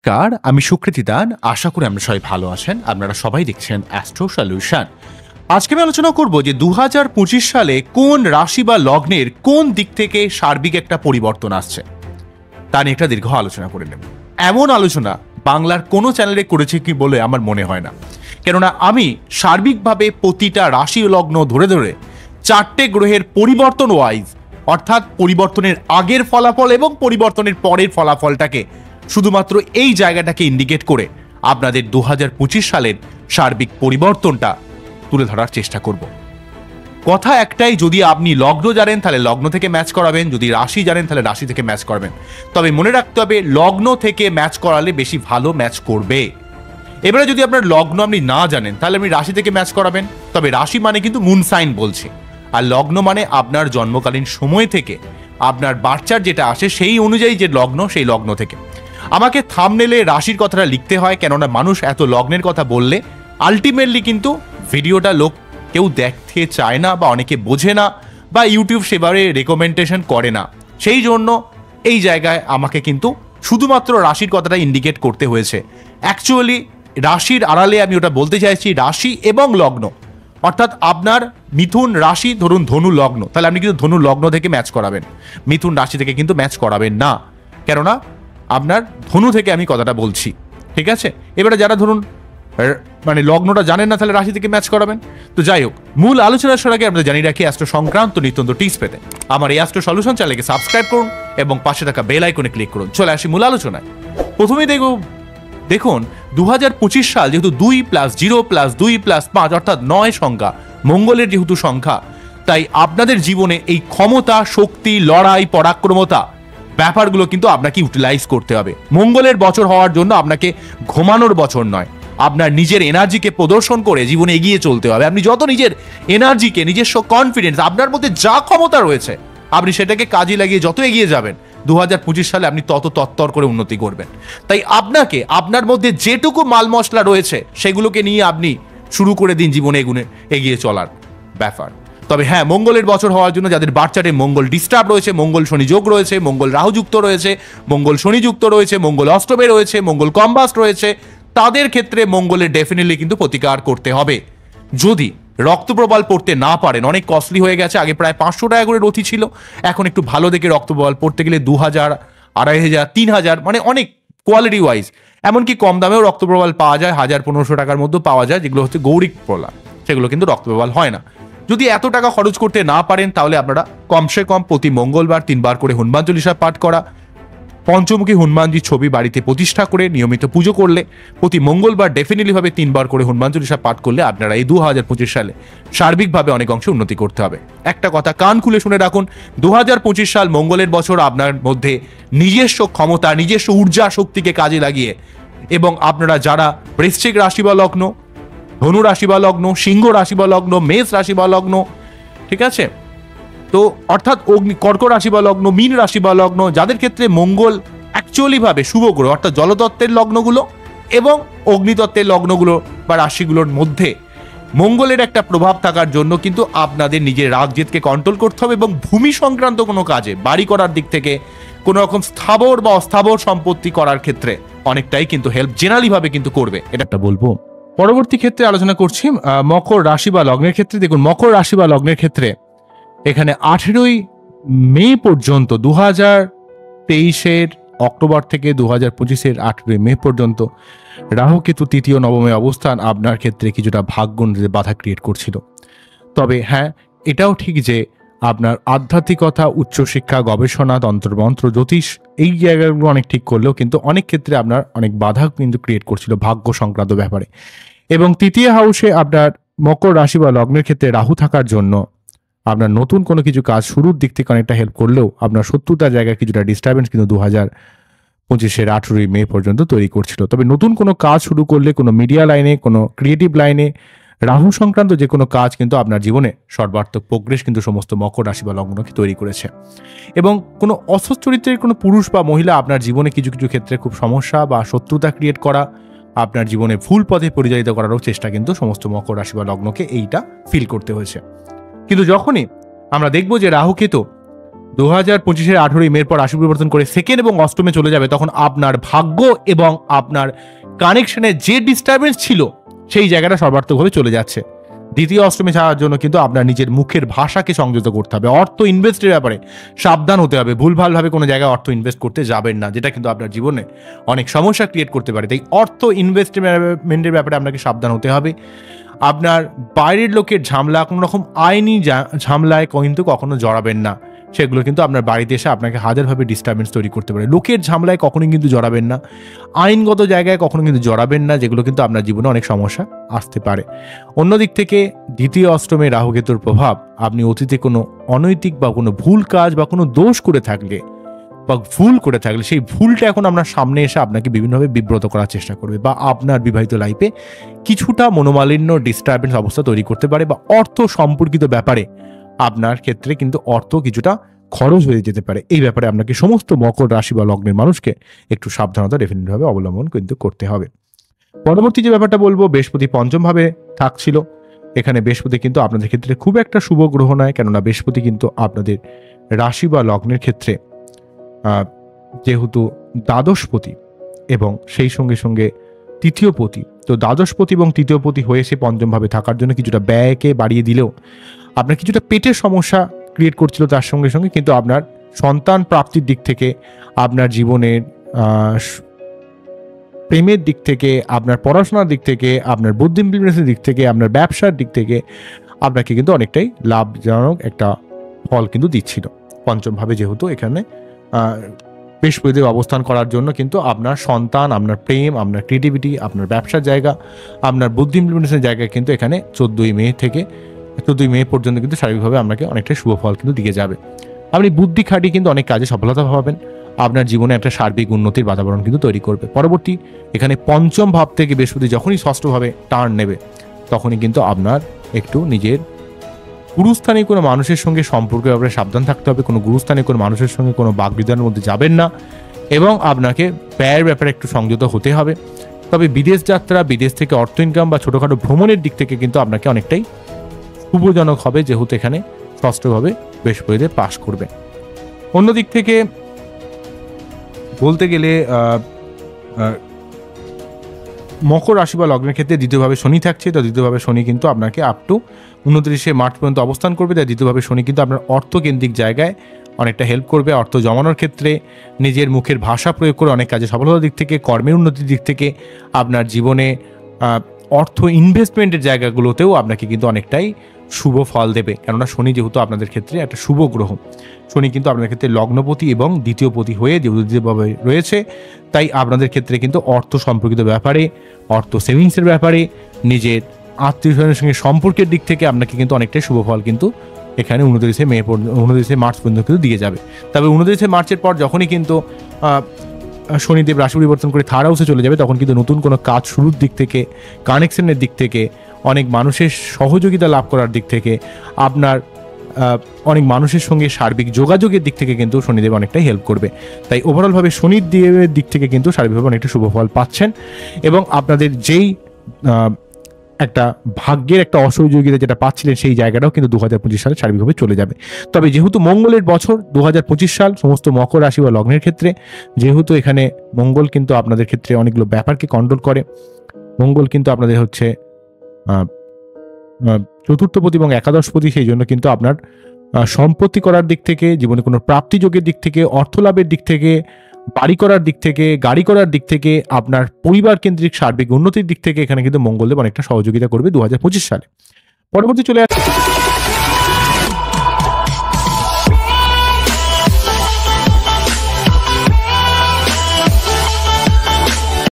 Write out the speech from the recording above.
নমস্কার, আমি সুকৃতি দান। আশা করি আমরা সবাই ভালো আছেন। আপনারা সবাই দেখছেন অ্যাস্ট্রো সলিউশন। আজকে আমি আলোচনা করব যে 2025 সালে কোন রাশি বা লগ্নের কোন দিক থেকে সার্বিক একটা পরিবর্তন আসছে, তা নিয়ে একটা দীর্ঘ আলোচনা করে নেব। এমন আলোচনা বাংলার কোনো চ্যানেলে করেছে কি বলে আমার মনে হয় না, কেননা আমি সার্বিকভাবে প্রতিটা রাশি লগ্ন ধরে ধরে 4টে গ্রহের পরিবর্তন ওয়াইজ, অর্থাৎ পরিবর্তনের আগের ফলাফল এবং পরিবর্তনের পরের ফলাফলটাকে শুধুমাত্র এই জায়গাটাকে ইন্ডিকেট করে আপনাদের 2025 সালের সার্বিক পরিবর্তনটা তুলে ধরার চেষ্টা করব। কথা একটাই, যদি আপনি লগ্ন জানেন তাহলে লগ্ন থেকে ম্যাচ করাবেন, যদি রাশি জানেন তাহলে রাশি থেকে ম্যাচ করবেন। তবে মনে রাখতে হবে, লগ্ন থেকে ম্যাচ করালে বেশি ভালো ম্যাচ করবে। এবারে যদি আপনার লগ্ন আপনি না জানেন তাহলে আপনি রাশি থেকে ম্যাচ করাবেন। তবে রাশি মানে কিন্তু মুন সাইন বলছে, আর লগ্ন মানে আপনার জন্মকালীন সময় থেকে আপনার বাচ্চার যেটা আসে সেই অনুযায়ী যে লগ্ন, সেই লগ্ন থেকে। আমাকে থাম্বনেলে রাশির কথাটা লিখতে হয়, কেননা মানুষ এত লগ্নের কথা বললে আলটিমেটলি কিন্তু ভিডিওটা লোক কেউ দেখতে চায় না, বা অনেকে বোঝে না, বা ইউটিউব সেভাবে রেকমেন্ডেশন করে না। সেই জন্য এই জায়গায় আমাকে কিন্তু শুধুমাত্র রাশির কথাটা ইন্ডিকেট করতে হয়েছে। অ্যাকচুয়ালি রাশির আড়ালে আমি ওটা বলতে চাইছি রাশি এবং লগ্ন, অর্থাৎ আপনার মিথুন রাশি, ধরুন ধনু লগ্ন, তাহলে আপনি কিন্তু ধনু লগ্ন থেকে ম্যাচ করাবেন, মিথুন রাশি থেকে কিন্তু ম্যাচ করাবেন না, কেননা আপনার ধনু থেকে আমি কথাটা বলছি, ঠিক আছে? এবারে যারা ধরুন মানে লগ্নটা জানেন না তাহলে রাশি থেকে ম্যাচ করাবেন। তো যাই হোক, মূল আলোচনার আগে আপনাদের জানিয়ে রাখি, অ্যাস্ট্রো সংক্রান্ত নিত্যন্ত টিপস পেতে আমার এই অ্যাস্ট্রো সলিউশন চ্যানেলকে সাবস্ক্রাইব করুন এবং পাশে থাকা বেল আইকনে ক্লিক করুন। চলে আসি মূল আলোচনায়। প্রথমেই দেখুন 2025 সাল যেহেতু 2+0+2+5 অর্থাৎ 9 সংখ্যা, মঙ্গলের যেহেতু সংখ্যা, তাই আপনাদের জীবনে এই ক্ষমতা, শক্তি, লড়াই, পরাক্রমতা ব্যাপারগুলো কিন্তু আপনাকে ইউটিলাইজ করতে হবে। মঙ্গলের বছর হওয়ার জন্য আপনাকে ঘুমানোর বছর নয়, আপনার নিজের এনার্জিকে প্রদর্শন করে জীবনে এগিয়ে চলতে হবে। আপনি যত নিজের এনার্জিকে, নিজস্ব কনফিডেন্স, আপনার মধ্যে যা ক্ষমতা রয়েছে আপনি সেটাকে কাজে লাগিয়ে যত এগিয়ে যাবেন 2025 সালে আপনি তত তত্তর করে উন্নতি করবেন। তাই আপনাকে আপনার মধ্যে যেটুকু মাল মশলা রয়েছে সেগুলোকে নিয়ে আপনি শুরু করে দিন জীবনে এগিয়ে চলার ব্যাপার। তবে হ্যাঁ, মঙ্গলের বছর হওয়ার জন্য যাদের বাচ্চাটে মঙ্গল ডিস্টার্ব রয়েছে, মঙ্গল শনি যোগ রয়েছে, মঙ্গল রাহু যুক্ত রয়েছে, মঙ্গল শনি যুক্ত রয়েছে, মঙ্গল অষ্টমে রয়েছে, মঙ্গল কম্বাস্ট রয়েছে, তাদের ক্ষেত্রে মঙ্গলের ডেফিনেটলি কিন্তু প্রতিকার করতে হবে। যদি রক্তপ্রবাল পড়তে না পারেন, অনেক কস্টলি হয়ে গেছে, আগে প্রায় 500 টাকা করে রথি ছিল, এখন একটু ভালো দেখে রক্তপ্রবাল পড়তে গেলে 2000, 2500, 3000, মানে অনেক কোয়ালিটি ওয়াইজ, এমনকি কম দামেও রক্তপ্রবাল পাওয়া যায়, 1000-1500 টাকার মধ্যে পাওয়া যায়, যেগুলো হচ্ছে গৌরিক প্রলাপ, সেগুলো কিন্তু রক্তপ্রবাল হয় না। যদি এত টাকা খরচ করতে না পারেন তাহলে আপনারা কমসে কম প্রতি মঙ্গলবার 3 বার করে হনুমান চল্লিশা পাঠ করা, পঞ্চমুখী হনুমানজির ছবি বাড়িতে প্রতিষ্ঠা করে নিয়মিত পুজো করলে, প্রতি মঙ্গলবার ডেফিনেটলিভাবে 3 বার করে হনুমান চল্লিশা পাঠ করলে আপনারা এই 2025 সালে সার্বিকভাবে অনেক অংশে উন্নতি করতে হবে। একটা কথা কান খুলে শুনে রাখুন, 2025 সাল মঙ্গলের বছর আপনার মধ্যে নিজস্ব ক্ষমতা, নিজস্ব ঊর্জা শক্তিকে কাজে লাগিয়ে, এবং আপনারা যারা বৃশ্চিক রাশি বা লগ্ন, ধনু রাশি বা লগ্ন, সিংহ রাশি বা লগ্ন, মেষ রাশি বা লগ্ন, ঠিক আছে, তো অর্থাৎ কর্ক রাশি বা লগ্ন, মীন রাশি বা লগ্ন, যাদের ক্ষেত্রে মঙ্গল অ্যাকচুয়ালি ভাবে শুভ গ্রহ, অর্থাৎ জলতত্ত্বের লগ্নগুলো এবং অগ্নিতত্ত্বের লগ্নগুলো বা রাশিগুলোর মধ্যে মঙ্গলের একটা প্রভাব থাকার জন্য কিন্তু আপনাদের নিজের রাগ জেদকে কন্ট্রোল করতে হবে, এবং ভূমি সংক্রান্ত কোনো কাজে, বাড়ি করার দিক থেকে কোনো রকম স্থাবর বা অস্থাবর সম্পত্তি করার ক্ষেত্রে অনেকটাই কিন্তু হেল্প জেনারেলি ভাবে কিন্তু করবে, এটা বলবো। পরবর্তী ক্ষেত্রে আলোচনা করছি মকর রাশি বা লগ্নের ক্ষেত্রে। দেখুন, মকর রাশি বা লগ্নের ক্ষেত্রে এখানে 18ই মে পর্যন্ত, 2023-এর অক্টোবর থেকে 2025-এর 18ই মে পর্যন্ত রাহু কেতু তৃতীয় নবমে অবস্থান আপনার ক্ষেত্রে কিছুটা ভাগ্য বাধা ক্রিয়েট করছিল। তবে হ্যাঁ, এটাও ঠিক যে আপনার আধ্যাত্মিকতা, উচ্চশিক্ষা, গবেষণা, তন্ত্রমন্ত্র, জ্যোতিষ, এই জায়গাগুলো অনেক ঠিক করলেও কিন্তু অনেক ক্ষেত্রে আপনার অনেক বাধা কিন্তু ক্রিয়েট করছিল ভাগ্য সংক্রান্ত ব্যাপারে। এবং তৃতীয় হাউসে আপনার মকর রাশি বা লগ্নের ক্ষেত্রে রাহু থাকার জন্য আপনার নতুন কোনো কিছু কাজ শুরুর দিক থেকে অনেকটা হেল্প করলেও আপনার শত্রুতার জায়গায় কিছুটা ডিস্টারবেন্স কিন্তু 2025-এর 18ই মে পর্যন্ত তৈরি করছিল। তবে নতুন কোনো কাজ শুরু করলে, কোনো মিডিয়া লাইনে, কোনো ক্রিয়েটিভ লাইনে, রাহু সংক্রান্ত যে কোনো কাজ কিন্তু আপনার জীবনে সর্বাত্মক প্রোগ্রেস কিন্তু সমস্ত মকর রাশি বা লগ্নকে তৈরি করেছে। এবং কোনো অসৎ চরিত্রের কোনো পুরুষ বা মহিলা আপনার জীবনে কিছু কিছু ক্ষেত্রে খুব সমস্যা বা শত্রুতা ক্রিয়েট করা, আপনার জীবনে ভুল পথে পরিচালিত করারও চেষ্টা কিন্তু সমস্ত মকর রাশি বা লগ্নকে এইটা ফিল করতে হয়েছে। কিন্তু যখনই আমরা দেখব যে রাহু কেতু 2025-এর 18ই মের পর রাশি পরিবর্তন করে সেকেন্ড এবং অষ্টমে চলে যাবে, তখন আপনার ভাগ্য এবং আপনার কানেকশনের যে ডিস্টারবেন্স ছিল সেই জায়গাটা সর্বার্থকভাবে চলে যাচ্ছে। দ্বিতীয় অষ্টমে যাওয়ার জন্য কিন্তু আপনার নিজের মুখের ভাষাকে সংযত করতে হবে। অর্থ ইনভেস্টের ব্যাপারে সাবধান হতে হবে, ভুলভালভাবে কোনো জায়গায় অর্থ ইনভেস্ট করতে যাবেন না, যেটা কিন্তু আপনার জীবনে অনেক সমস্যা ক্রিয়েট করতে পারে। তাই অর্থ ইনভেস্টমেন্টের ব্যাপারে আপনাকে সাবধান হতে হবে। আপনার বাইরের লোকের ঝামেলা, কোনো রকম আইনি ঝামেলায় কিন্তু কখনো জড়াবেন না, সেগুলো কিন্তু আপনার বাড়িতে এসে আপনাকে হাজারভাবে ডিস্টারবেন্স তৈরি করতে পারে। লোকের ঝামেলায় কখনোই কিন্তু জড়াবেন না, আইনগত জায়গায় কখনো কিন্তু জড়াবেন না, যেগুলো কিন্তু আপনার জীবনে অনেক সমস্যা আসতে পারে। অন্যদিক থেকে দ্বিতীয় অষ্টমে রাহুকেতুর প্রভাব, আপনি অতীতে কোনো অনৈতিক বা কোনো ভুল কাজ বা কোনো দোষ করে থাকলে বা ভুল করে থাকলে সেই ভুলটা এখন আপনার সামনে এসে আপনাকে বিভিন্নভাবে বিব্রত করার চেষ্টা করবে, বা আপনার বিবাহিত লাইফে কিছুটা মনোমালিন্য ডিস্টারবেন্স অবস্থা তৈরি করতে পারে, বা অর্থ সম্পর্কিত ব্যাপারে আপনার ক্ষেত্রে কিন্তু অর্থ কিছুটা খরচ হয়ে যেতে পারে। এই ব্যাপারে আপনাকে সমস্ত মকর রাশি বা লগ্নের মানুষকে একটু সাবধানতা ডেফিনেটভাবে অবলম্বন কিন্তু করতে হবে। পরবর্তী যে ব্যাপারটা বলবো, বৃহস্পতি পঞ্চমভাবে থাকছিল। এখানে বৃহস্পতি কিন্তু আপনাদের ক্ষেত্রে খুব একটা শুভ গ্রহ নয়, কেননা বৃহস্পতি কিন্তু আপনাদের রাশি বা লগ্নের ক্ষেত্রে যেহেতু দ্বাদশপতি এবং সেই সঙ্গে সঙ্গে তৃতীয়পতি, তো দ্বাদশপতি এবং তৃতীয়পতি হয়ে সে পঞ্চমভাবে থাকার জন্য কিছুটা ব্যয়কে বাড়িয়ে দিলেও আপনার কিছুটা পেটের সমস্যা ক্রিয়েট করছিল। তার সঙ্গে সঙ্গে কিন্তু আপনার সন্তান প্রাপ্তির দিক থেকে, আপনার জীবনের প্রেমের দিক থেকে, আপনার পড়াশোনার দিক থেকে, আপনার বুদ্ধি বিজনেসের দিক থেকে, আপনার ব্যবসার দিক থেকে আপনাকে কিন্তু অনেকটাই লাভজনক একটা ফল কিন্তু দিচ্ছিল। পঞ্চমভাবে যেহেতু এখানে বৃহস্পতিদেব অবস্থান করার জন্য কিন্তু আপনার সন্তান, আপনার প্রেম, আপনার ক্রিয়েটিভিটি, আপনার ব্যবসার জায়গা, আপনার বুদ্ধি বিজনেসের জায়গায় কিন্তু এখানে 14ই মে পর্যন্ত কিন্তু শারীরিকভাবে আপনাকে অনেকটা শুভ ফল কিন্তু দিয়ে যাবে। আপনি বুদ্ধি খাটিয়ে কিন্তু অনেক কাজে সফলতা পাবেন, আপনার জীবনে একটা সার্বিক উন্নতির বাতাবরণ কিন্তু তৈরি করবে। পরবর্তী এখানে পঞ্চম ভাব থেকে বৃহস্পতি যখনই ষষ্ঠভাবে টার্ন নেবে, তখনই কিন্তু আপনার একটু নিজের গুরুস্থানীয় কোনো মানুষের সঙ্গে সম্পর্কের ব্যাপারে সাবধান থাকতে হবে। কোনো গুরুস্থানীয় কোনো মানুষের সঙ্গে কোনো বাগবিতণ্ডার মধ্যে যাবেন না, এবং আপনাকে ব্যয়ের ব্যাপারে একটু সংযত হতে হবে। তবে বিদেশ যাত্রা, বিদেশ থেকে অর্থ ইনকাম বা ছোটোখাটো ভ্রমণের দিক থেকে কিন্তু আপনাকে অনেকটাই শুভজনক হবে, যেহেতু এখানে ষষ্ঠভাবে বৃহস্পতিদেব পাস করবে। অন্যদিক থেকে বলতে গেলে মকর রাশি বা লগ্নের ক্ষেত্রে দ্বিতীয়ভাবে শনি থাকছে, তো দ্বিতীয়ভাবে শনি কিন্তু আপনাকে আপ টু 29শে মার্চ পর্যন্ত অবস্থান করবে। তাই দ্বিতীয়ভাবে শনি কিন্তু আপনার অর্থকেন্দ্রিক জায়গায় অনেকটা হেল্প করবে। অর্থ জমানোর ক্ষেত্রে নিজের মুখের ভাষা প্রয়োগ করে অনেক কাজে সফলতার দিক থেকে, কর্মের উন্নতির দিক থেকে, আপনার জীবনে অর্থ ইনভেস্টমেন্টের জায়গাগুলোতেও আপনাকে কিন্তু অনেকটাই শুভ ফল দেবে, কেননা শনি যেহেতু আপনাদের ক্ষেত্রে একটা শুভ গ্রহ। শনি কিন্তু আপনাদের ক্ষেত্রে লগ্নপতি এবং দ্বিতীয়পতি হয়ে দ্বিতীয়ভাবে রয়েছে। তাই আপনাদের ক্ষেত্রে কিন্তু অর্থ সম্পর্কিত ব্যাপারে, অর্থ সেভিংসের ব্যাপারে, নিজের আত্মীয় স্বজনের সঙ্গে সম্পর্কের দিক থেকে আপনাকে কিন্তু অনেকটাই শুভ ফল কিন্তু এখানে 29শে মার্চ পর্যন্ত কিন্তু দিয়ে যাবে। তবে 29শে মার্চের পর যখনই কিন্তু শনিদেব রাশি পরিবর্তন করে থার্ড হাউসে চলে যাবে, তখন কিন্তু নতুন কোনো কাজ শুরুর দিক থেকে, কানেকশনের দিক থেকে, অনেক মানুষের সহযোগিতা লাভ করার দিক থেকে, আপনার অনেক মানুষের সঙ্গে সার্বিক যোগাযোগের দিক থেকে কিন্তু শনিদেব অনেকটাই হেল্প করবে। তাই ওভারঅলভাবে শনিদেবের দিক থেকে কিন্তু সার্বিকভাবে অনেকটা শুভ ফল পাচ্ছেন, এবং আপনাদের যেই একটা ভাগ্যের একটা অসহযোগিতা যেটা পাচ্ছিলেন, সেই জায়গাটাও কিন্তু 2025 সালে সার্বিকভাবে চলে যাবে। তবে যেহেতু মঙ্গলের বছর 2025 সাল সমস্ত মকর রাশি বা লগ্নের ক্ষেত্রে, যেহেতু এখানে মঙ্গল কিন্তু আপনাদের ক্ষেত্রে অনেকগুলো ব্যাপারকে কন্ট্রোল করে, মঙ্গল কিন্তু আপনাদের হচ্ছে চতুর্থপতি এবং একাদশপতি, সেই জন্য কিন্তু আপনার সম্পত্তি করার দিক থেকে, জীবনে কোনো প্রাপ্তিযোগের দিক থেকে, অর্থ লাভের দিক থেকে, বাড়ি করার দিক থেকে, গাড়ি করার দিক থেকে, আপনার পরিবার কেন্দ্রিক সার্বিক উন্নতির দিক থেকে এখানে কিন্তু মঙ্গলদেব অনেকটা সহযোগিতা করবে 2025 সালে। পরবর্তী চলে আসছে